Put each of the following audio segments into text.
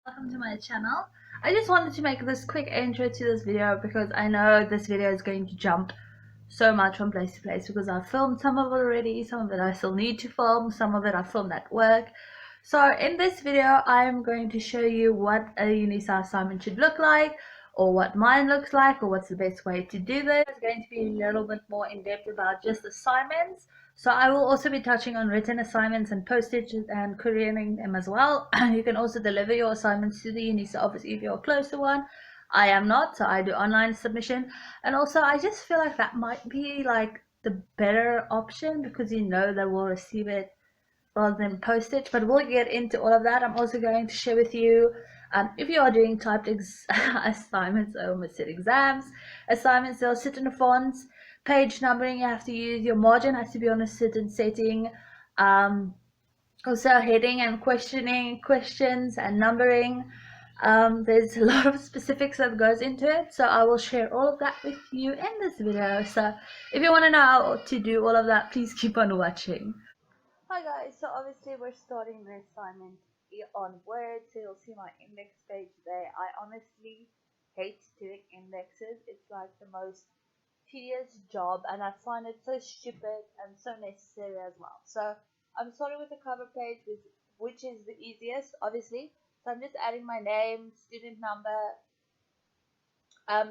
Welcome to my channel. I just wanted to make this quick intro to this video because I know this video is going to jump so much from place to place because I've filmed some of it already, some of it I still need to film, some of it I filmed at work. So in this video I'm going to show you what a Unisa assignment should look like, or what mine looks like, or what's the best way to do this. It's going to be a little bit more in depth about just assignments. So I will also be touching on written assignments and postage and couriering them as well. You can also deliver your assignments to the Unisa office if you're close to one. I am not, so I do online submission. And also I just feel like that might be like the better option because you know they will receive it rather than postage, but we'll get into all of that. I'm also going to share with you if you are doing typed assignments, I almost said exams, assignments, there are certain fonts, page numbering you have to use, your margin has to be on a certain setting, also heading and questioning, questions and numbering. There's a lot of specifics that goes into it, so I will share all of that with you in this video. So if you want to know how to do all of that, please keep on watching. Hi guys, so obviously we're starting the assignment on Word, so you'll see my index page there. I honestly hate doing indexes. It's like the most tedious job and I find it so stupid and so necessary as well. So I'm starting with the cover page, which is the easiest obviously. So I'm just adding my name, student number,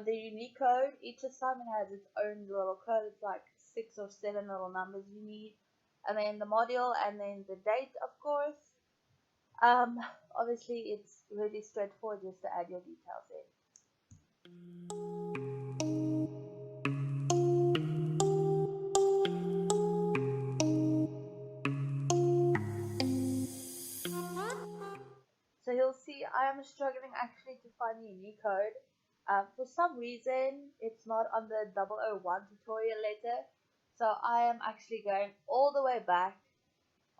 the unique code. Each assignment has its own little code. It's like 6 or 7 little numbers you need, and then the module, and then the date, of course. Obviously it's really straightforward just to add your details in. So you'll see I am struggling actually to find the unique code. For some reason it's not on the 001 tutorial letter, so I am actually going all the way back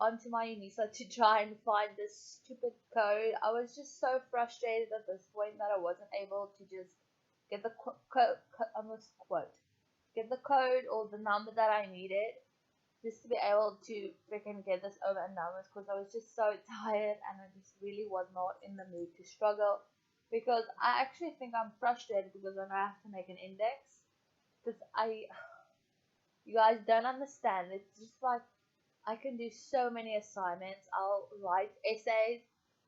onto my Unisa to try and find this stupid code. I was just so frustrated at this point that I wasn't able to just get the get the code or the number that I needed just to be able to freaking get this over and done with, because I was just so tired and I just really was not in the mood to struggle, because I actually think I'm frustrated because I have to make an index because you guys don't understand. It's just like I can do so many assignments. I'll write essays.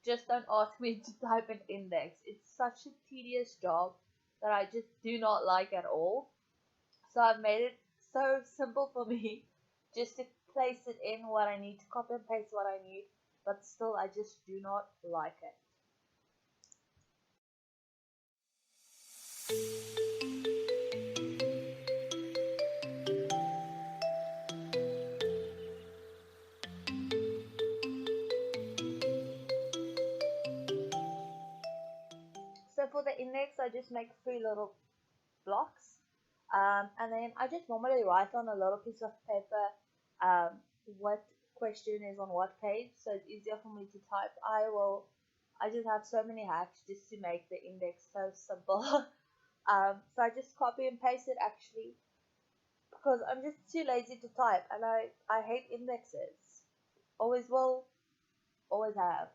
Just don't ask me to type an index. It's such a tedious job that I just do not like at all. So I've made it so simple for me just to place it in what I need, to copy and paste what I need, but still I just do not like it. So for the index, I just make 3 little blocks, and then I just normally write on a little piece of paper what question is on what page, so it's easier for me to type. I just have so many hacks just to make the index so simple. So I just copy and paste it actually, because I'm just too lazy to type, and I hate indexes. Always will, always have.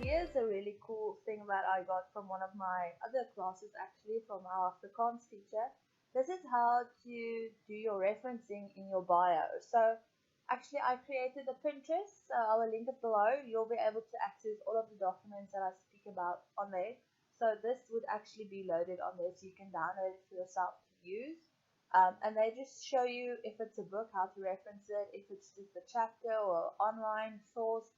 here's a really cool thing that I got from one of my other classes, actually from our Afrikaans teacher. This is how to do your referencing in your bio. So actually I created a Pinterest, so I will link it below. You'll be able to access all of the documents that I speak about on there. So this would actually be loaded on there, so you can download it for yourself to use. And they just show you if it's a book, how to reference it, if it's just a chapter or online source,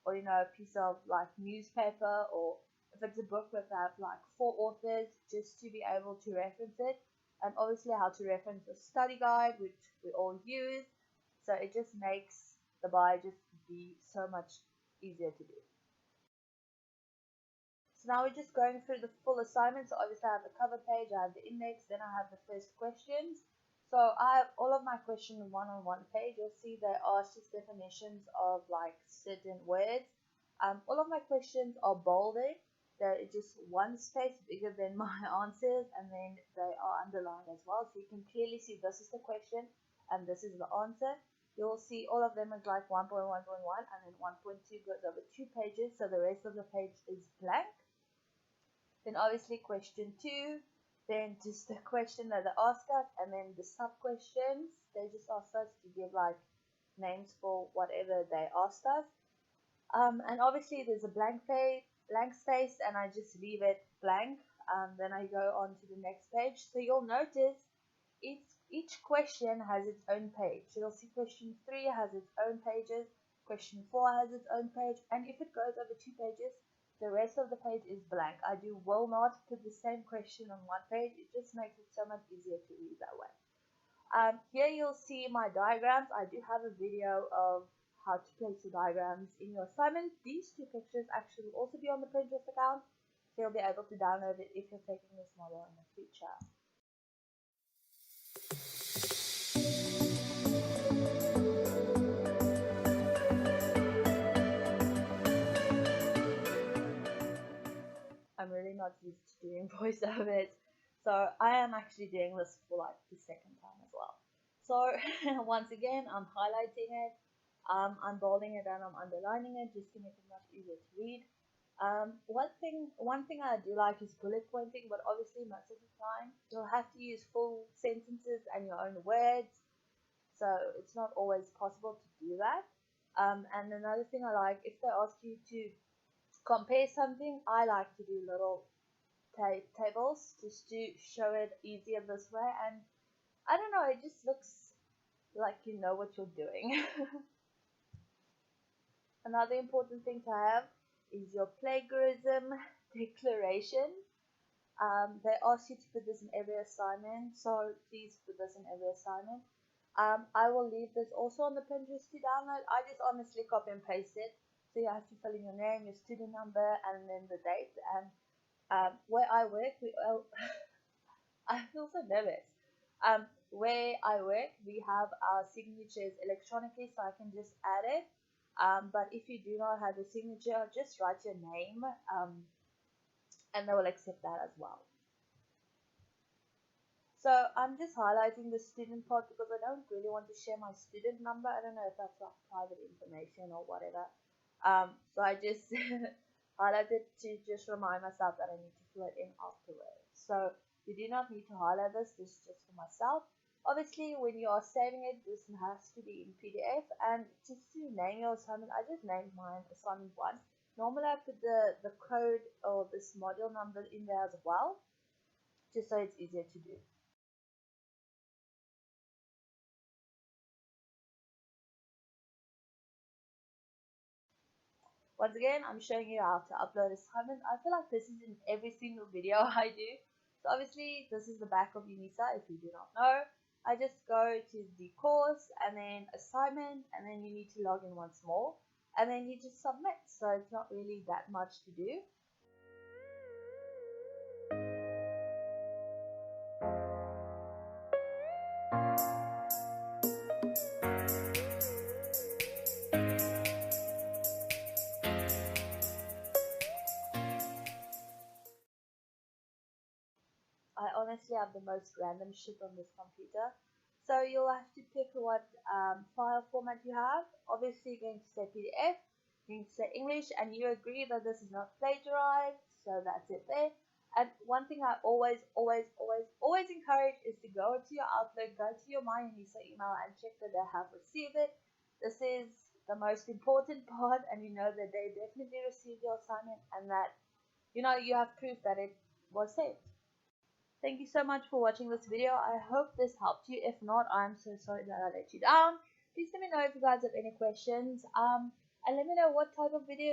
or a piece of like newspaper, or if it's a book with like 4 authors, just to be able to reference it. And obviously how to reference a study guide, which we all use. So it just makes the bio just be so much easier to do. So now we're just going through the full assignment. So obviously I have the cover page, I have the index, then I have the first questions. So I have all of my questions on one page. You'll see they ask just definitions of like certain words. All of my questions are bolded. They're just one space bigger than my answers, and then they are underlined as well. So you can clearly see this is the question and this is the answer. You'll see all of them is like 1.1.1, and then 1.2 goes over 2 pages. So the rest of the page is blank. Then obviously question 2, then just the question that they ask us, and then the sub questions. They just ask us to give like names for whatever they asked us. And obviously there's a blank space, and I just leave it blank. Then I go on to the next page. So you'll notice each question has its own page. So you'll see question 3 has its own pages, question 4 has its own page, and if it goes over 2 pages, the rest of the page is blank. I will not put the same question on one page. It just makes it so much easier to read that way. Here you'll see my diagrams. I do have a video of how to place the diagrams in your assignment. These 2 pictures actually will also be on the Pinterest account, so you'll be able to download it if you're taking this model in the future. I'm really not used to doing voiceovers, so I am actually doing this for like the second time as well. So once again, I'm highlighting it, I'm bolding it, and I'm underlining it just to make it much easier to read. One thing I do like is bullet pointing, but obviously most of the time you'll have to use full sentences and your own words, so it's not always possible to do that. And another thing I like, if they ask you to compare something, I like to do little tables just to show it easier this way, and I don't know, it just looks like you know what you're doing. Another important thing to have is your plagiarism declaration. They ask you to put this in every assignment, so please put this in every assignment. I will leave this also on the Pinterest to download. I just honestly copy and paste it. So you have to fill in your name, your student number, and then the date. And where I work, I feel so nervous. Where I work, we have our signatures electronically, so I can just add it. But if you do not have a signature, just write your name, and they will accept that as well. So I'm just highlighting the student part because I don't really want to share my student number. I don't know if that's like private information or whatever. So I just highlighted to just remind myself that I need to fill it in afterwards. So you do not need to highlight this. This is just for myself. Obviously, when you are saving it, this has to be in PDF. And just to name your assignment, I just named mine assignment 1. Normally, I put the code or this module number in there as well, just so it's easier to do. Once again, I'm showing you how to upload assignment. I feel like this is in every single video I do. So obviously, this is the back of Unisa if you do not know. I just go to the course and then assignment, and then you need to log in once more. And then you just submit. So it's not really that much to do. I honestly have the most random shit on this computer. So you'll have to pick what file format you have. Obviously you're going to say PDF. needs to say English, and you agree that this is not plagiarized, so that's it there. And one thing I always encourage is to go to your Outlook, go to your My Unisa email, and check that they have received it. This is the most important part, and you know that they definitely received your assignment, and that you have proof that it was sent. Thank you so much for watching this video. I hope this helped you. If not, I'm so sorry that I let you down. Please let me know if you guys have any questions. And let me know what type of video